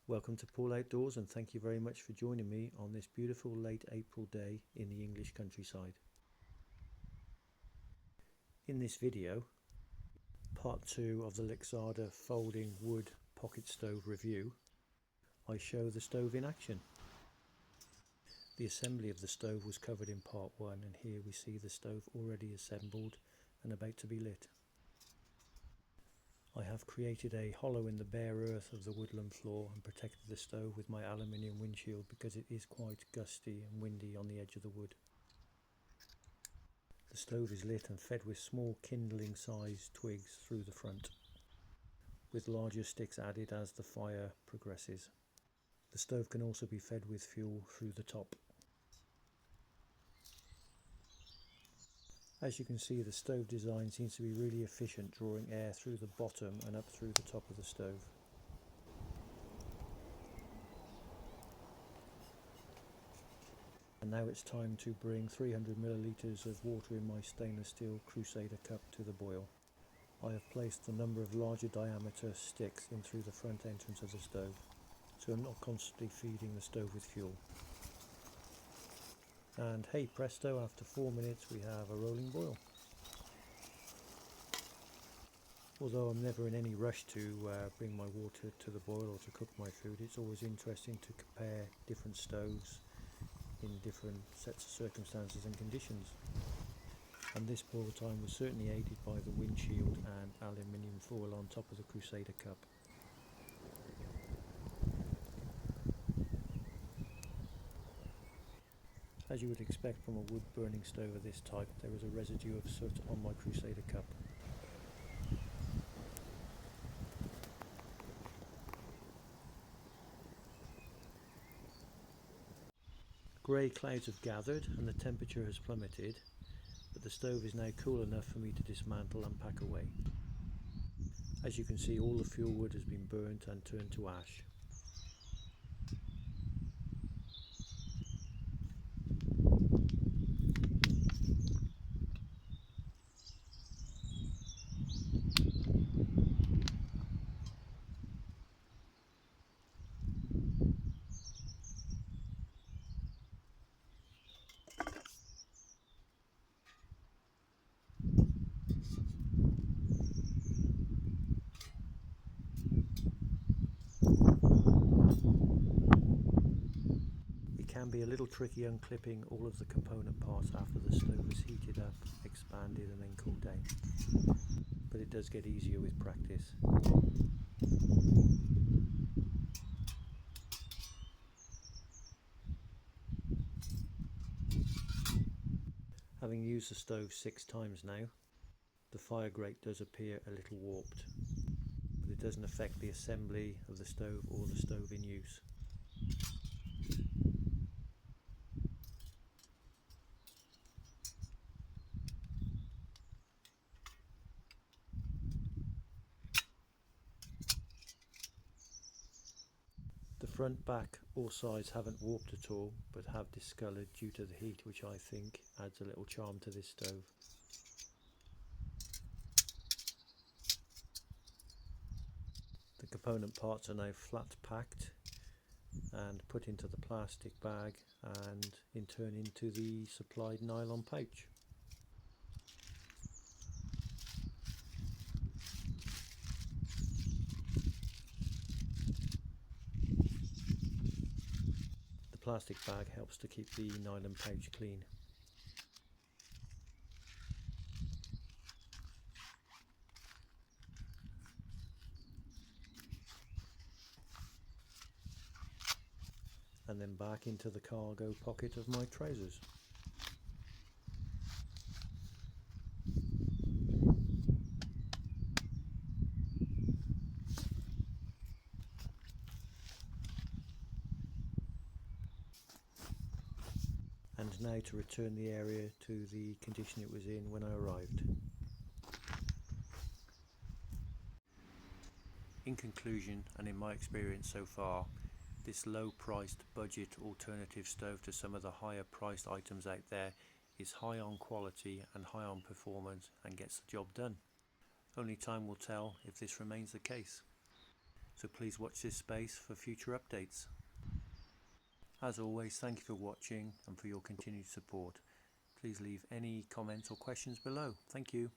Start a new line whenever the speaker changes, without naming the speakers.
Welcome to Paul Outdoors, and thank you very much for joining me on this beautiful late April day in the English countryside. In this video, part 2 of the Lixada Folding Wood Pocket Stove review, I show the stove in action. The assembly of the stove was covered in part 1, and here we see the stove already assembled and about to be lit. I have created a hollow in the bare earth of the woodland floor and protected the stove with my aluminium windshield because it is quite gusty and windy on the edge of the wood. The stove is lit and fed with small kindling sized twigs through the front, with larger sticks added as the fire progresses. The stove can also be fed with fuel through the top. As you can see, the stove design seems to be really efficient, drawing air through the bottom and up through the top of the stove. And now it's time to bring 300 millilitres of water in my stainless steel Crusader cup to the boil. I have placed a number of larger diameter sticks in through the front entrance of the stove, so I'm not constantly feeding the stove with fuel. And hey presto, after 4 minutes we have a rolling boil. Although I'm never in any rush to bring my water to the boil or to cook my food, it's always interesting to compare different stoves in different sets of circumstances and conditions. And this boil time was certainly aided by the windshield and aluminium foil on top of the Crusader cup. As you would expect from a wood burning stove of this type, there is a residue of soot on my Crusader cup. Grey clouds have gathered and the temperature has plummeted, but the stove is now cool enough for me to dismantle and pack away. As you can see, all the fuel wood has been burnt and turned to ash. It can be a little tricky unclipping all of the component parts after the stove is heated up, expanded and then cooled down, but it does get easier with practice. Having used the stove 6 times now, the fire grate does appear a little warped, but it doesn't affect the assembly of the stove or the stove in use. The front, back or sides haven't warped at all, but have discoloured due to the heat, which I think adds a little charm to this stove. The component parts are now flat packed and put into the plastic bag and in turn into the supplied nylon pouch. The plastic bag helps to keep the nylon pouch clean. And then back into the cargo pocket of my trousers. And now to return the area to the condition it was in when I arrived. In conclusion, and in my experience so far, this low-priced budget alternative stove to some of the higher priced items out there is high on quality and high on performance and gets the job done. Only time will tell if this remains the case. so please watch this space for future updates. As always, thank you for watching and for your continued support. Please leave any comments or questions below. Thank you.